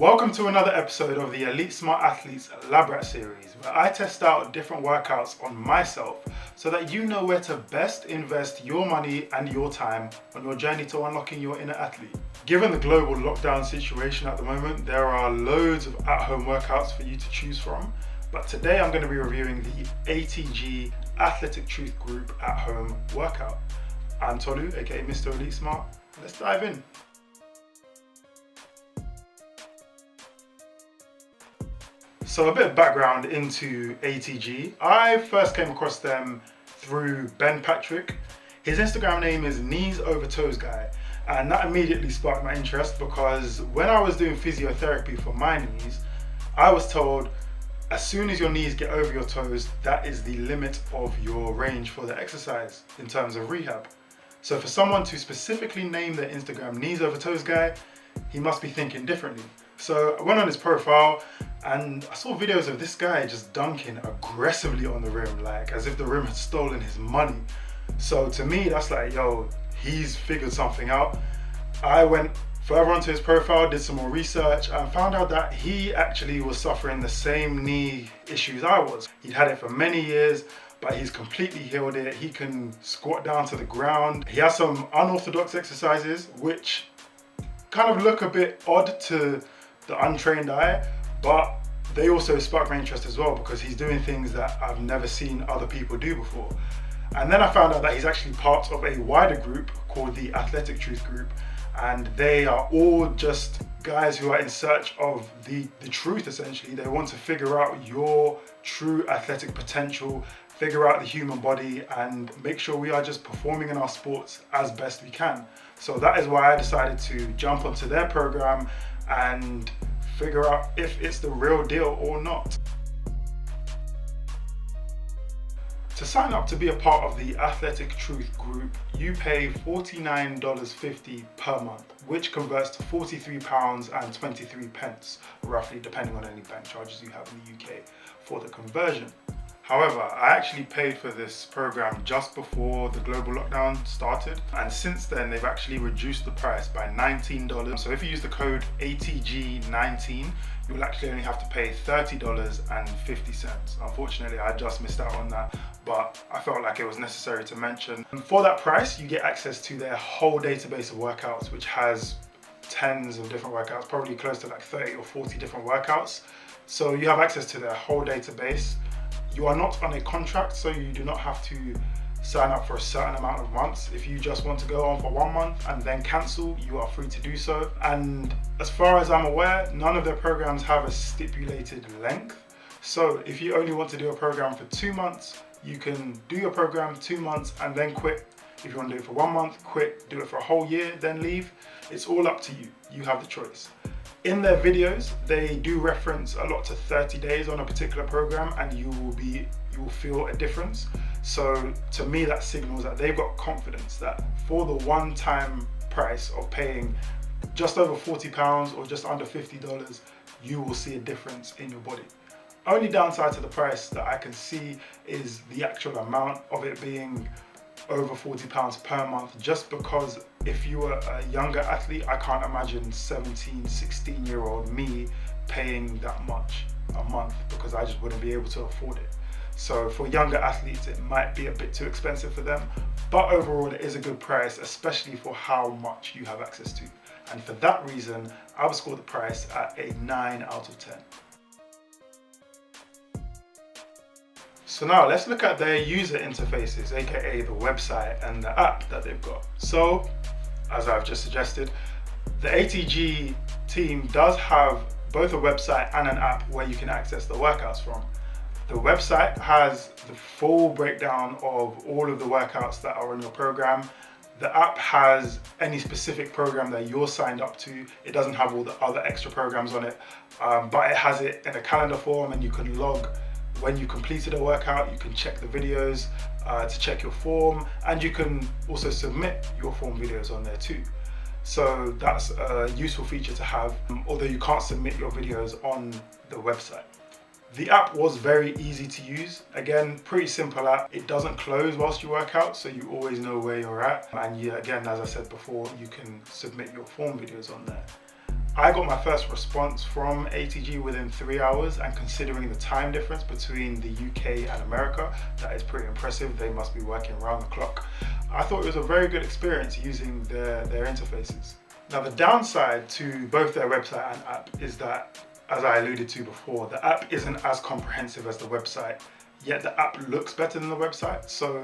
Welcome to another episode of the Elite Smart Athletes Lab Rat series, where I test out different workouts on myself so that you know where to best invest your money and your time on your journey to unlocking your inner athlete. Given the global lockdown situation at the moment, there are loads of at-home workouts for you to choose from, but today I'm going to be reviewing the ATG Athletic Truth Group at-home workout. I'm Tolu, aka Mr. Elite Smart. Let's dive in. So a bit of background into ATG. I first came across them through Ben Patrick. His Instagram name is Knees Over Toes Guy, and that immediately sparked my interest because when I was doing physiotherapy for my knees, I was told as soon as your knees get over your toes, that is the limit of your range for the exercise in terms of rehab. So for someone to specifically name their Instagram Knees Over Toes Guy, he must be thinking differently. So I went on his profile and I saw videos of this guy just dunking aggressively on the rim, like as if the rim had stolen his money. So to me, that's like, yo, he's figured something out. I went further onto his profile, did some more research, and found out that he actually was suffering the same knee issues I was. He'd had it for many years, but he's completely healed it. He can squat down to the ground. He has some unorthodox exercises, which kind of look a bit odd to the untrained eye, but they also sparked my interest as well because he's doing things that I've never seen other people do before. And then I found out that he's actually part of a wider group called the Athletic Truth Group, and they are all just guys who are in search of the truth essentially. They want to figure out your true athletic potential, figure out the human body, and make sure we are just performing in our sports as best we can. So that is why I decided to jump onto their program and figure out if it's the real deal or not. To sign up to be a part of the Athletic Truth Group, you pay $49.50 per month, which converts to £43.23, roughly, depending on any bank charges you have in the UK for the conversion. However, I actually paid for this program just before the global lockdown started, and since then they've actually reduced the price by $19. So if you use the code ATG19, you'll actually only have to pay $30.50. Unfortunately, I just missed out on that, but I felt like it was necessary to mention. And for that price, you get access to their whole database of workouts, which has tens of different workouts, probably close to like 30 or 40 different workouts. So you have access to their whole database. You are not on a contract, so you do not have to sign up for a certain amount of months. If you just want to go on for 1 month and then cancel, you are free to do so. And as far as I'm aware, none of their programs have a stipulated length. So if you only want to do a program for 2 months, you can do your program 2 months and then quit. If you want to do it for 1 month, quit, do it for a whole year, then leave. It's all up to you. You have the choice. In their videos, they do reference a lot to 30 days on a particular program, and you will feel a difference. So to me, that signals that they've got confidence that for the one-time price of paying just over £40 or just under $50, you will see a difference in your body. Only downside to the price that I can see is the actual amount of it being over £40 per month, just because if you were a younger athlete, I can't imagine 17, 16-year-old me paying that much a month because I just wouldn't be able to afford it. So for younger athletes, it might be a bit too expensive for them, but overall it is a good price, especially for how much you have access to. And for that reason, I would score the price at a 9 out of 10. So now let's look at their user interfaces, aka the website and the app that they've got. So, as I've just suggested, the ATG team does have both a website and an app where you can access the workouts from. The website has the full breakdown of all of the workouts that are on your program. The app has any specific program that you're signed up to. It doesn't have all the other extra programs on it, but it has it in a calendar form, and you can log when you completed a workout. You can check the videos to check your form, and you can also submit your form videos on there too. So that's a useful feature to have, although you can't submit your videos on the website. The app was very easy to use. Again, pretty simple app. It doesn't close whilst you work out, so you always know where you're at. And again, as I said before, you can submit your form videos on there. I got my first response from ATG within 3 hours, and considering the time difference between the UK and America, that is pretty impressive. They must be working around the clock. I thought it was a very good experience using their interfaces. Now, the downside to both their website and app is that, as I alluded to before, the app isn't as comprehensive as the website, yet the app looks better than the website. So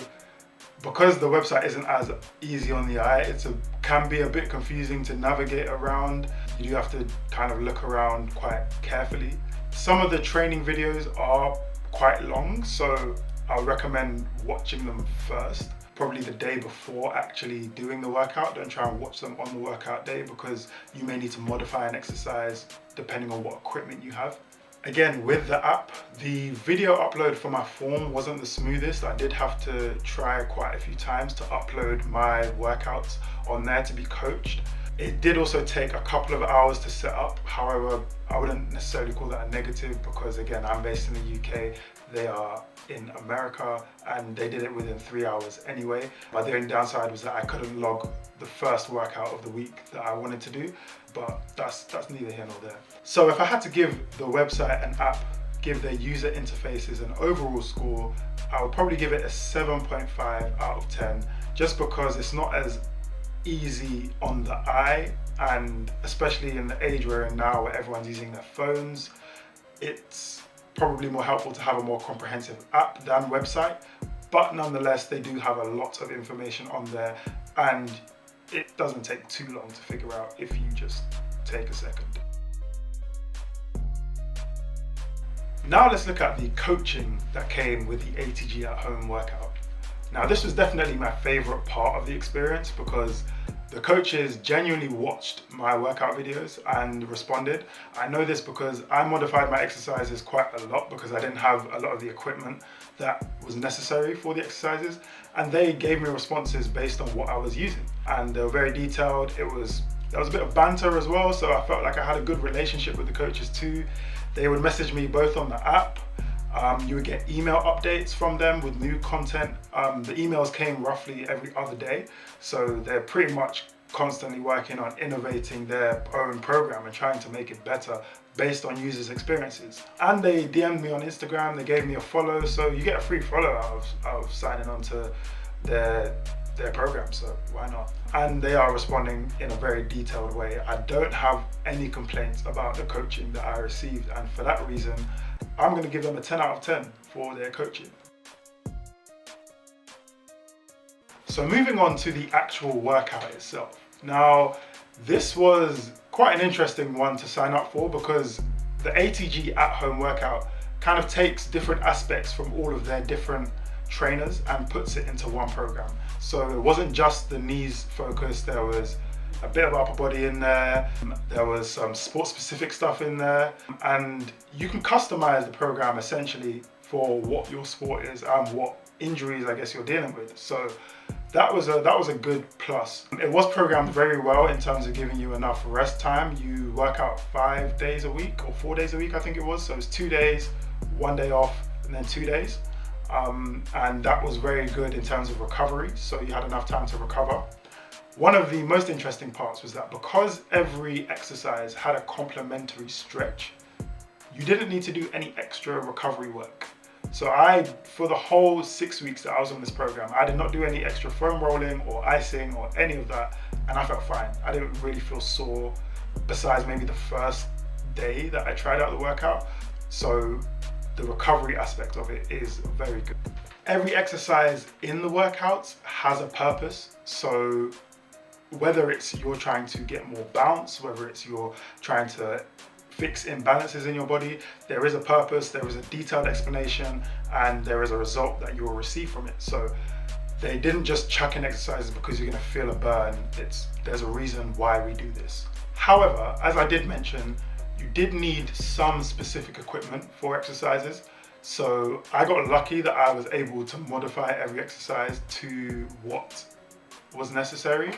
because the website isn't as easy on the eye, it can be a bit confusing to navigate around. You do have to kind of look around quite carefully. Some of the training videos are quite long, so I would recommend watching them first, probably the day before actually doing the workout. Don't try and watch them on the workout day, because you may need to modify an exercise depending on what equipment you have. Again, with the app, the video upload for my form wasn't the smoothest. I did have to try quite a few times to upload my workouts on there to be coached. It did also take a couple of hours to set up. However, I wouldn't necessarily call that a negative, because again, I'm based in the UK, they are in America, and they did it within 3 hours anyway. But the only downside was that I couldn't log the first workout of the week that I wanted to do, but that's neither here nor there. So if I had to give the website and app, give their user interfaces an overall score, I would probably give it a 7.5 out of 10, just because it's not as easy on the eye, and especially in the age we're in now where everyone's using their phones, it's probably more helpful to have a more comprehensive app than website. But nonetheless, they do have a lot of information on there, and it doesn't take too long to figure out if you just take a second. Now let's look at the coaching that came with the ATG at home workout. Now, this was definitely my favorite part of the experience, because the coaches genuinely watched my workout videos and responded. I know this because I modified my exercises quite a lot, because I didn't have a lot of the equipment that was necessary for the exercises, and they gave me responses based on what I was using, and they were very detailed. There was a bit of banter as well, so I felt like I had a good relationship with the coaches too. They would message me both on the app. You would get email updates from them with new content. The emails came roughly every other day, so they're pretty much constantly working on innovating their own program and trying to make it better based on users' experiences. And they DM'd me on Instagram, they gave me a follow, so you get a free follow out of signing on to their program, so why not? And they are responding in a very detailed way. I don't have any complaints about the coaching that I received, and for that reason, I'm going to give them a 10 out of 10 for their coaching. So moving on to the actual workout itself. Now, this was quite an interesting one to sign up for, because the ATG at-home workout kind of takes different aspects from all of their different trainers and puts it into one program. So it wasn't just the knees focus, there was a bit of upper body in there, there was some sport-specific stuff in there, and you can customize the program essentially for what your sport is and what injuries I guess you're dealing with. So that was a good plus. It was programmed very well in terms of giving you enough rest time. You work out 5 days a week or 4 days a week, I think it was. So it was 2 days, 1 day off, and then 2 days. And that was very good in terms of recovery. So you had enough time to recover. One of the most interesting parts was that because every exercise had a complementary stretch, you didn't need to do any extra recovery work. So for the whole 6 weeks that I was on this program, I did not do any extra foam rolling or icing or any of that, and I felt fine. I didn't really feel sore, besides maybe the first day that I tried out the workout. So the recovery aspect of it is very good. Every exercise in the workouts has a purpose. So whether it's you're trying to get more bounce, whether it's you're trying to fix imbalances in your body, there is a purpose, there is a detailed explanation, and there is a result that you will receive from it. So they didn't just chuck in exercises because you're going to feel a burn. There's a reason why we do this. However, as I did mention, you did need some specific equipment for exercises. So I got lucky that I was able to modify every exercise to what was necessary,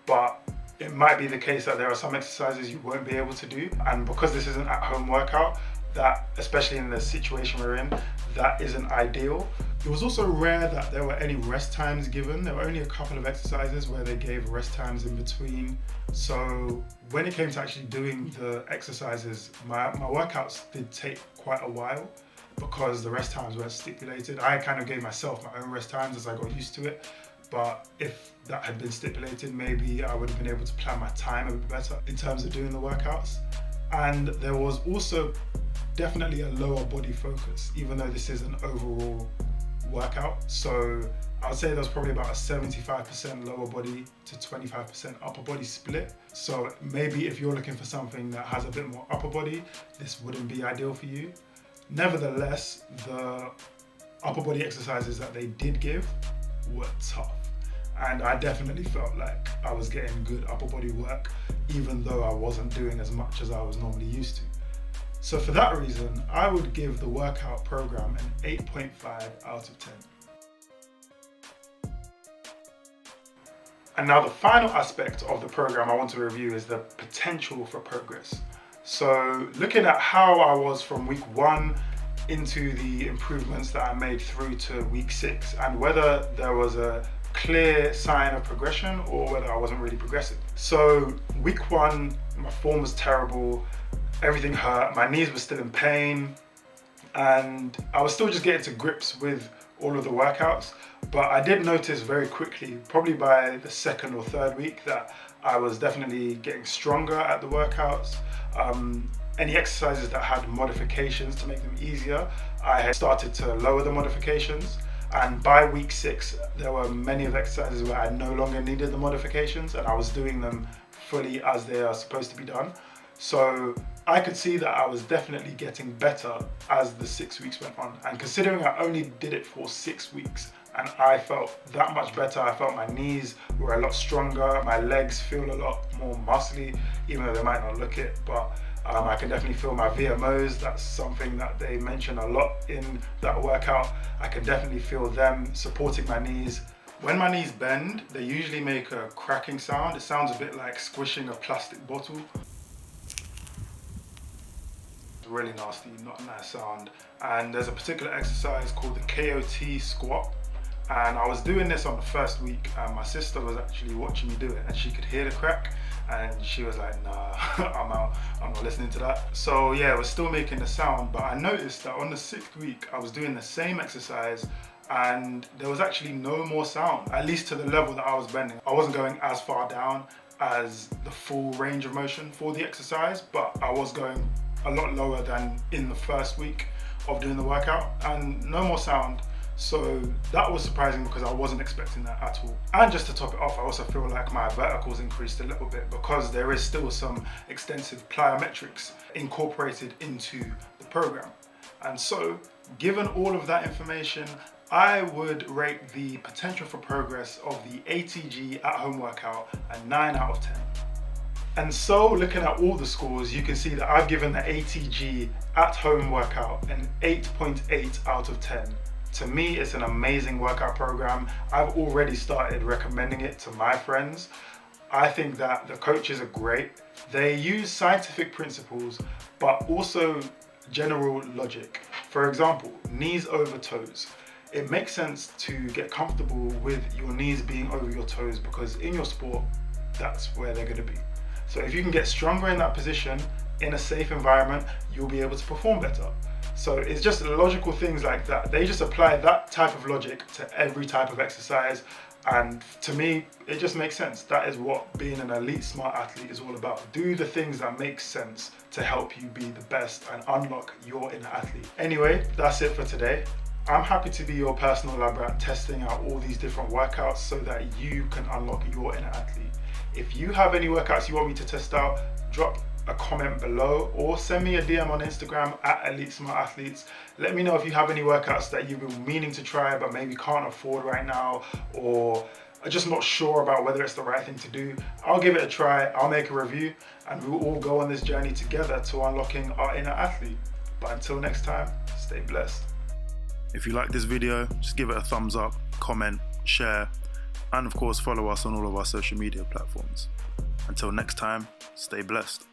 but it might be the case that there are some exercises you won't be able to do. And because this is an at-home workout, that, especially in the situation we're in, that isn't ideal. It was also rare that there were any rest times given. There were only a couple of exercises where they gave rest times in between. So when it came to actually doing the exercises, my workouts did take quite a while because the rest times weren't stipulated. I kind of gave myself my own rest times as I got used to it. But if that had been stipulated, maybe I would have been able to plan my time a bit better in terms of doing the workouts. And there was also definitely a lower body focus, even though this is an overall workout. So I would say there was probably about a 75% lower body to 25% upper body split. So maybe if you're looking for something that has a bit more upper body, this wouldn't be ideal for you. Nevertheless, the upper body exercises that they did give were tough. And I definitely felt like I was getting good upper body work, even though I wasn't doing as much as I was normally used to. So for that reason, I would give the workout program an 8.5 out of 10. And now the final aspect of the program I want to review is the potential for progress. So looking at how I was from week 1 into the improvements that I made through to week 6, and whether there was a clear sign of progression or whether I wasn't really progressing. So week 1, my form was terrible, everything hurt, my knees were still in pain, and I was still just getting to grips with all of the workouts. But I did notice very quickly, probably by the 2nd or 3rd week, that I was definitely getting stronger at the workouts. Any exercises that had modifications to make them easier, I had started to lower the modifications. And by week 6, there were many of the exercises where I no longer needed the modifications and I was doing them fully as they are supposed to be done. So I could see that I was definitely getting better as the 6 weeks went on. And considering I only did it for 6 weeks and I felt that much better, I felt my knees were a lot stronger, my legs feel a lot more muscly, even though they might not look it, but I can definitely feel my VMOs. That's something that they mention a lot in that workout. I can definitely feel them supporting my knees. When my knees bend, they usually make a cracking sound. It sounds a bit like squishing a plastic bottle. It's really nasty, not a nice sound. And there's a particular exercise called the KOT squat. And I was doing this on the first week and my sister was actually watching me do it and she could hear the crack and she was like, nah, I'm out, I'm not listening to that. So yeah, it was still making the sound, but I noticed that on the 6th week, I was doing the same exercise and there was actually no more sound, at least to the level that I was bending. I wasn't going as far down as the full range of motion for the exercise, but I was going a lot lower than in the first week of doing the workout and no more sound. So that was surprising because I wasn't expecting that at all. And just to top it off, I also feel like my verticals increased a little bit because there is still some extensive plyometrics incorporated into the program. And so, given all of that information, I would rate the potential for progress of the ATG at-home workout a 9 out of 10. And so, looking at all the scores, you can see that I've given the ATG at-home workout an 8.8 out of 10. To me, it's an amazing workout program. I've already started recommending it to my friends. I think that the coaches are great. They use scientific principles, but also general logic. For example, knees over toes. It makes sense to get comfortable with your knees being over your toes because in your sport, that's where they're going to be. So if you can get stronger in that position, in a safe environment, you'll be able to perform better. So it's just logical things like that. They just apply that type of logic to every type of exercise. And to me, it just makes sense. That is what being an elite smart athlete is all about. Do the things that make sense to help you be the best and unlock your inner athlete. Anyway, that's it for today. I'm happy to be your personal lab rat, testing out all these different workouts so that you can unlock your inner athlete. If you have any workouts you want me to test out, drop a comment below or send me a DM on Instagram at Elite Smart Athletes. Let me know if you have any workouts that you've been meaning to try but maybe can't afford right now, or are just not sure about whether it's the right thing to do. I'll give it a try, I'll make a review, and we'll all go on this journey together to unlocking our inner athlete. But until next time, stay blessed. If you like this video, just give it a thumbs up, comment, share, and of course follow us on all of our social media platforms. Until next time, stay blessed.